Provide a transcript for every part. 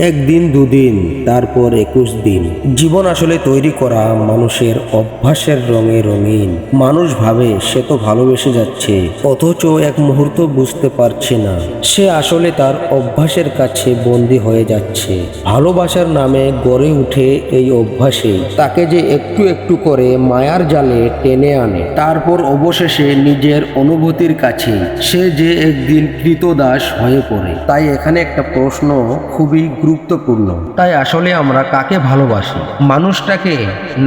একদিন দুদিন তারপর 21 দিন। জীবন আসলে তৈরি করা মানুষের অভ্যাসের রঙে রঙিন। মানুষ ভাবে সে তো ভালোবেসে যাচ্ছে, অথচ এক মুহূর্ত বুঝতে পারছে না সে আসলে তার অভ্যাসের কাছে বন্দী হয়ে যাচ্ছে। ভালোবাসার নামে গড়ে উঠে এই অভ্যাসে তাকে যে একটু একটু করে মায়ার জালে টেনে আনে, তারপর অবশেষে নিজের অনুভূতির কাছে সে যে একদিন কৃতদাস হয়ে পড়ে। তাই এখানে একটা প্রশ্ন খুবই গুরুত্বপূর্ণ। তাই আসলে আমরা কাকে ভালোবাসি, মানুষটাকে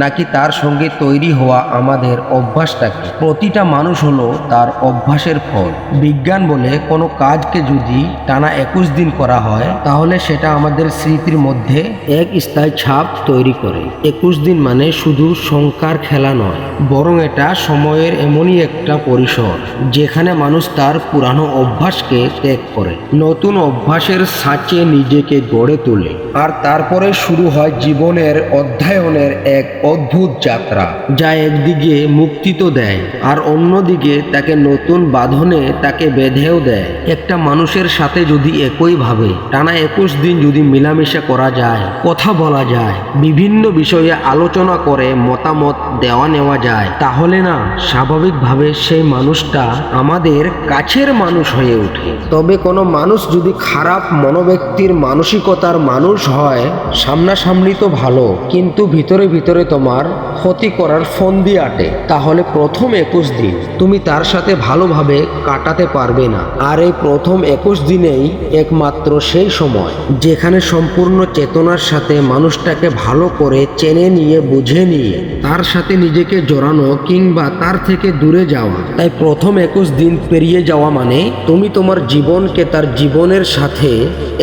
নাকি তার সঙ্গে তৈরি হওয়া আমাদের অভ্যাসটাকে? প্রতিটা মানুষ হলো তার অভ্যাসের ফল। বিজ্ঞান বলে কোনো কাজকে যদি টানা 21 দিন করা হয় তাহলে সেটা আমাদের স্মৃতির মধ্যে এক স্থায়ী ছাপ তৈরি করে। 21 দিন মানে শুধু সংখ্যার খেলা নয়, বরং এটা সময়ের এমনই একটা পরিসর যেখানে মানুষ তার পুরানো অভ্যাসকে ত্যাগ করে নতুন অভ্যাসের সাঁচে নিজেকে গড়ে তোলে। আর তারপরে শুরু হয় জীবনের অধ্যয়নের এক অদ্ভুত যাত্রা, যা একদিকে মুক্তি তো দেয় আর অন্যদিকে তাকে নতুন বাঁধনে তাকে বেঁধেও দেয়। একটা মানুষের সাথে যদি একইভাবে টানা 21 দিন যদি মেলামেশা করা যায়, কথা বলা যায়, বিভিন্ন বিষয়ে আলোচনা করে মতামত দেওয়া নেওয়া যায়, তাহলে না স্বাভাবিকভাবে সেই মানুষটা আমাদের কাছের মানুষ হয়ে ওঠে। তবে কোনো মানুষ যদি খারাপ মনোব্যক্তির মানসিকতার মানুষ হয়, সামনাসামনি তো ভালো কিন্তু ভিতরে ভিতরে তোমার ক্ষতি করার ফন্দি আটে, তাহলে প্রথম 21 দিন তুমি তার সাথে ভালোভাবে কাটাতে পারবে না। আর এই প্রথম 21 দিনেই একমাত্র সেই সময় যেখানে সম্পূর্ণ চেতনার সাথে মানুষটাকে ভালো করে চেনে নিয়ে বুঝে নিয়ে তার সাথে নিজেকে জড়ানো কিংবা তার থেকে দূরে যাওয়া। তাই প্রথম 21 দিন পেরিয়ে যাওয়া মানে তুমি তোমার জীবনকে তার জীবনের সাথে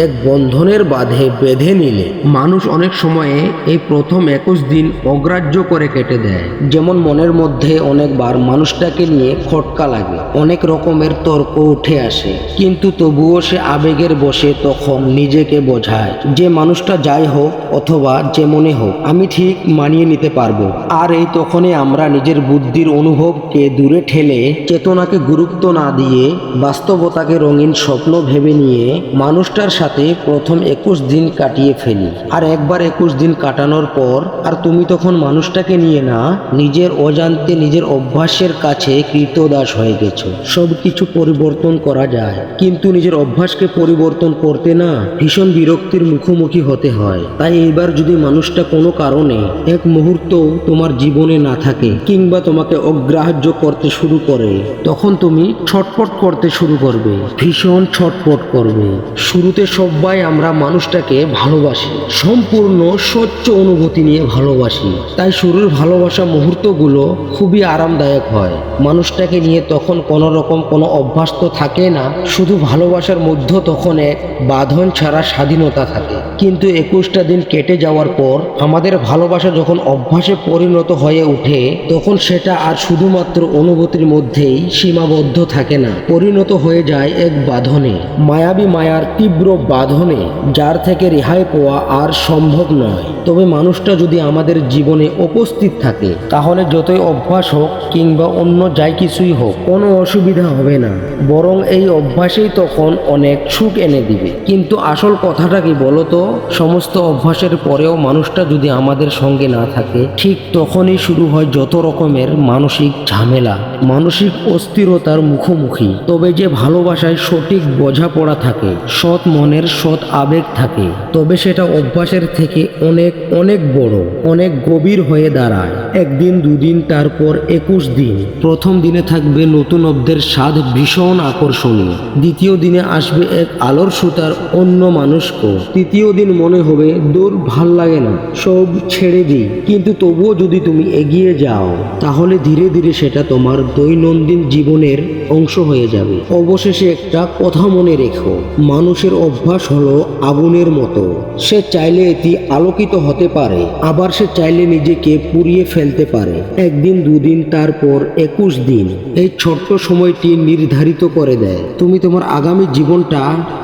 এক বন্ধনের বাঁধে বেঁধে নিলে। মানুষ অনেক সময়ে এই প্রথম 21 দিন অগ্রাহ্য করে কেটে দেয়। যেমন মনের মধ্যে অনেকবার মানুষটাকে নিয়ে খটকা লাগে, অনেক রকমের তর্ক উঠে আসে, কিন্তু তবুও সে আবেগের বশে তখন নিজেকে বোঝায় যে মানুষটা যাই হোক অথবা যেমনই হোক আমি ঠিক মানিয়ে নিতে পারবো। আর এই তখনই আমরা নিজের বুদ্ধির অনুভবকে দূরে ঠেলে চেতনাকে গুরুত্ব না দিয়ে বাস্তবতাকে রঙিন স্বপ্ন ভেবে নিয়ে মানুষটার সাথে প্রথম 21 দিন কাটিয়ে ফেলি। আর একবার 21 দিন কাটানোর পর আর তুমি তখন মানুষটাকে নিয়ে না নিজের অজান্তে নিজের অভ্যাসের কাছে কৃতদাস হয়ে গেছো। সব কিছু পরিবর্তন করা যায়, কিন্তু নিজের অভ্যাসকে পরিবর্তন করতে না ভীষণ বিরক্তির মুখোমুখি হতে হয়। তাই এইবার যদি মানুষটা কোনো কারণে এক মুহূর্ত তোমার জীবনে না থাকে কিংবা তোমাকে অগ্রাহ্য করতে শুরু করে, তখন তুমি ছটফট করতে শুরু করবে, ভীষণ ছটফট করবে। শুরুতে সবাই আমরা মানুষটাকে ভালোবাসি, সম্পূর্ণ স্বচ্ছ অনুভূতি নিয়ে ভালোবাসি। তাই শুরুর ভালোবাসা মুহূর্তগুলো খুবই আরামদায়ক হয়। মানুষটাকে নিয়ে তখন কোনো রকম কোনো অভ্যাস তো থাকে না, শুধু ভালোবাসার মধ্যে তখন এক বাঁধন ছাড়া স্বাধীনতা থাকে। কিন্তু 21টা দিন কেটে যাওয়ার পর আমাদের ভালোবাসা যখন অভ্যাসে পরিণত হয়ে ওঠে, তখন সেটা আর শুধুমাত্র অনুভূতির মধ্যেই সীমাবদ্ধ থাকে না, পরিণত হয়ে যায় এক বাঁধনে, মায়াবী মায়ার তীব্র বাঁধনে, যার থেকে রেহাই পাওয়া আর সম্ভব নয়। তবে মানুষটা যদি আমাদের জীবনে উপস্থিত থাকে তাহলে যতই অভ্যাস হোক কিংবা অন্য যাই কিছুই হোক কোনো অসুবিধা হবে না, বরং এই অভ্যাসেই তখন অনেক সুখ এনে দিবে। কিন্তু আসল কথাটা কি বলতো, সমস্ত অভ্যাসের পরেও মানুষটা যদি আমাদের সঙ্গে না থাকে, ঠিক তখনই শুরু হয় যত রকমের মানসিক ঝামেলা, মানসিক অস্থিরতার মুখোমুখি। তবে যে ভালোবাসায় সঠিক বোঝাপড়া থাকে, সৎ মনের সৎ আবেগ থাকে, তবে সেটা অভ্যাসের থেকে অনেক অনেক বড়, অনেক গভীর হয়ে দাঁড়ায়। একদিন দুদিন তারপর 21 দিন। প্রথম দিনে থাকবে নতুনত্বের স্বাদ ভীষণ আকর্ষণীয়, দ্বিতীয় দিনে আসবে এক আলোর সুতার অন্য মানুষকে, তৃতীয় দিন মনে হবে দূর ভাল লাগে না, সব ছেড়ে দিই। কিন্তু তবুও যদি তুমি এগিয়ে যাও তাহলে ধীরে ধীরে সেটা তোমার দৈনন্দিন জীবনের অংশ হয়ে যাবে। অবশেষে একটা কথা মনে রেখো, মানুষের অভ্যাস হলো আগুনের মতো, সে চাইলে এটি আলোকিত হতে পারে, আবার সে চাইলে নিজেকে পুড়িয়ে ফেলতে পারে। একদিন দুদিন তারপর 21 দিন, এই ছোট্ট সময়টি নির্ধারিত করে দেয় তুমি তোমার আগামী জীবনটা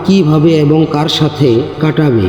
কিভাবে এবং কার সাথে কাটাবে।